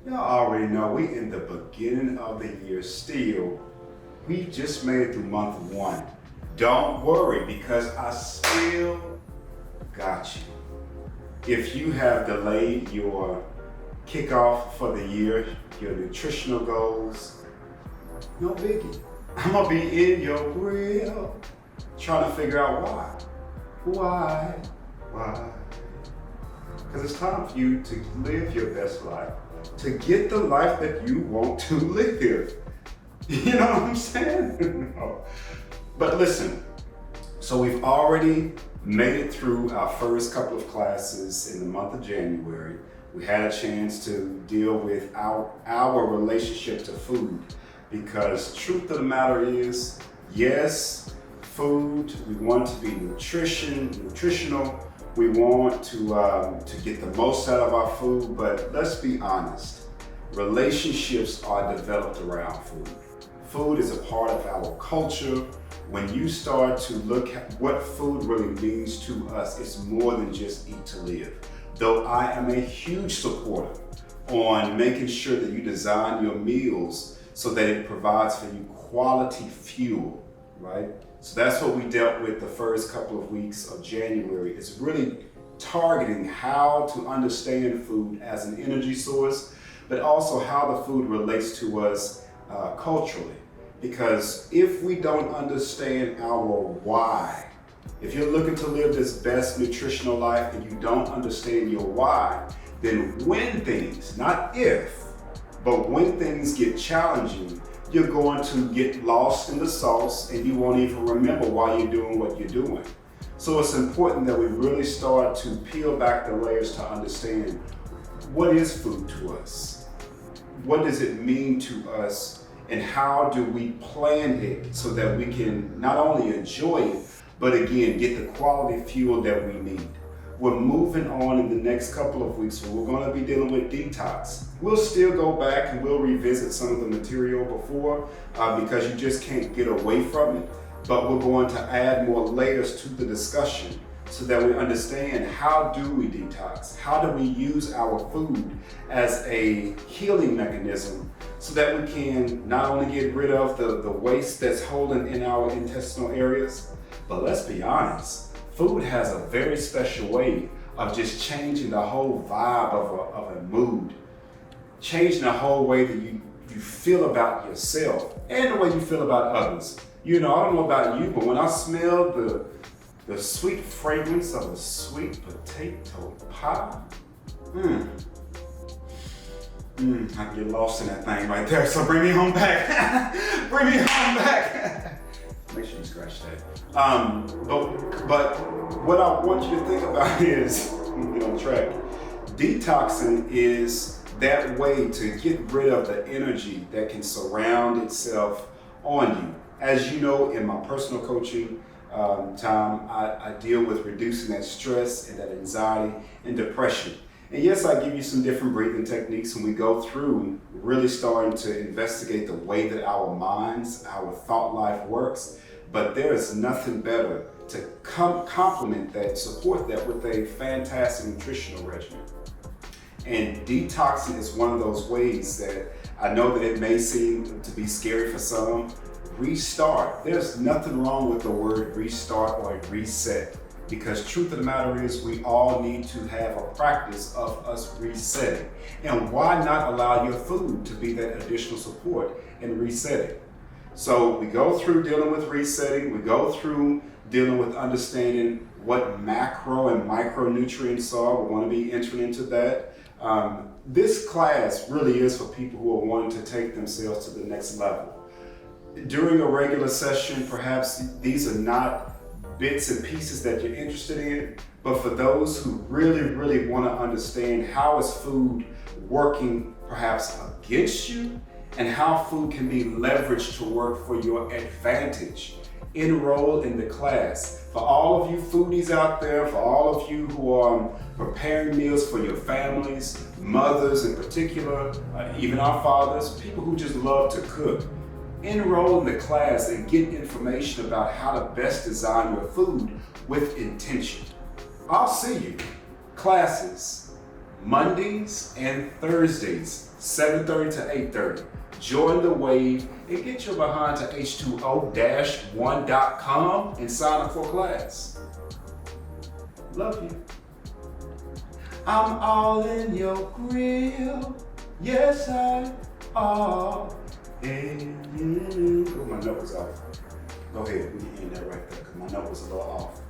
Y'all already know we in the beginning of the year still. We just made it through month one. Don't worry because I still got you. If you have delayed your kickoff for the year, your nutritional goals, no biggie. I'm gonna be in your grill trying to figure out why. Why? Because it's time for you to live your best life, to get the life that you want to live. You know what I'm saying? No. But listen, so we've already made it through our first couple of classes in the month of January. We had a chance to deal with our relationship to food, because truth of the matter is, yes, food, we want to be nutritional. We want to get the most out of our food, but let's be honest, relationships are developed around food. Food is a part of our culture. When you start to look at what food really means to us, it's more than just eat to live. Though I am a huge supporter on making sure that you design your meals so that it provides for you quality fuel, right? So that's what we dealt with the first couple of weeks of January. It's really targeting how to understand food as an energy source, but also how the food relates to us culturally. Because if we don't understand our why, if you're looking to live this best nutritional life and you don't understand your why, then when things, not if, but when things get challenging, you're going to get lost in the sauce and you won't even remember why you're doing what you're doing. So it's important that we really start to peel back the layers to understand, what is food to us? What does it mean to us? And how do we plan it so that we can not only enjoy it, but again, get the quality fuel that we need? We're moving on in the next couple of weeks. We're going to be dealing with detox. We'll still go back and we'll revisit some of the material before because you just can't get away from it. But we're going to add more layers to the discussion so that we understand, how do we detox? How do we use our food as a healing mechanism so that we can not only get rid of the waste that's holding in our intestinal areas, but let's be honest, food has a very special way of just changing the whole vibe of a mood, changing the whole way that you feel about yourself and the way you feel about others. You know, I don't know about you, but when I smell the sweet fragrance of a sweet potato pie, I get lost in that thing right there. So bring me home back. Bring me home back. Make sure you scratch that. But what I want you to think about is, get on track. Detoxing is that way to get rid of the energy that can surround itself on you. As you know, in my personal coaching time, I deal with reducing that stress and that anxiety and depression. And yes, I give you some different breathing techniques when we go through really starting to investigate the way that our minds, our thought life works. But there is nothing better to complement that, support that with a fantastic nutritional regimen. And detoxing is one of those ways that I know that it may seem to be scary for some. Restart. There's nothing wrong with the word restart or reset, because truth of the matter is, we all need to have a practice of us resetting. And why not allow your food to be that additional support in resetting? So we go through dealing with resetting, we go through dealing with understanding what macro and micronutrients are. We want to be entering into that. This class really is for people who are wanting to take themselves to the next level. During a regular session, perhaps these are not bits and pieces that you're interested in, but for those who really want to understand how is food working perhaps against you and how food can be leveraged to work for your advantage, enroll in the class. For all of you foodies out there, for all of you who are preparing meals for your families, mothers in particular, even our fathers, people who just love to cook, enroll in the class and get information about how to best design your food with intention. I'll see you. Classes, Mondays and Thursdays, 7:30 to 8:30. Join the wave and get your behind to h2o-1.com and sign up for a class. Love you. I'm all in your grill. Yes, I are. And oh, my note was off. Go ahead, we can end that right there because my note was a little off.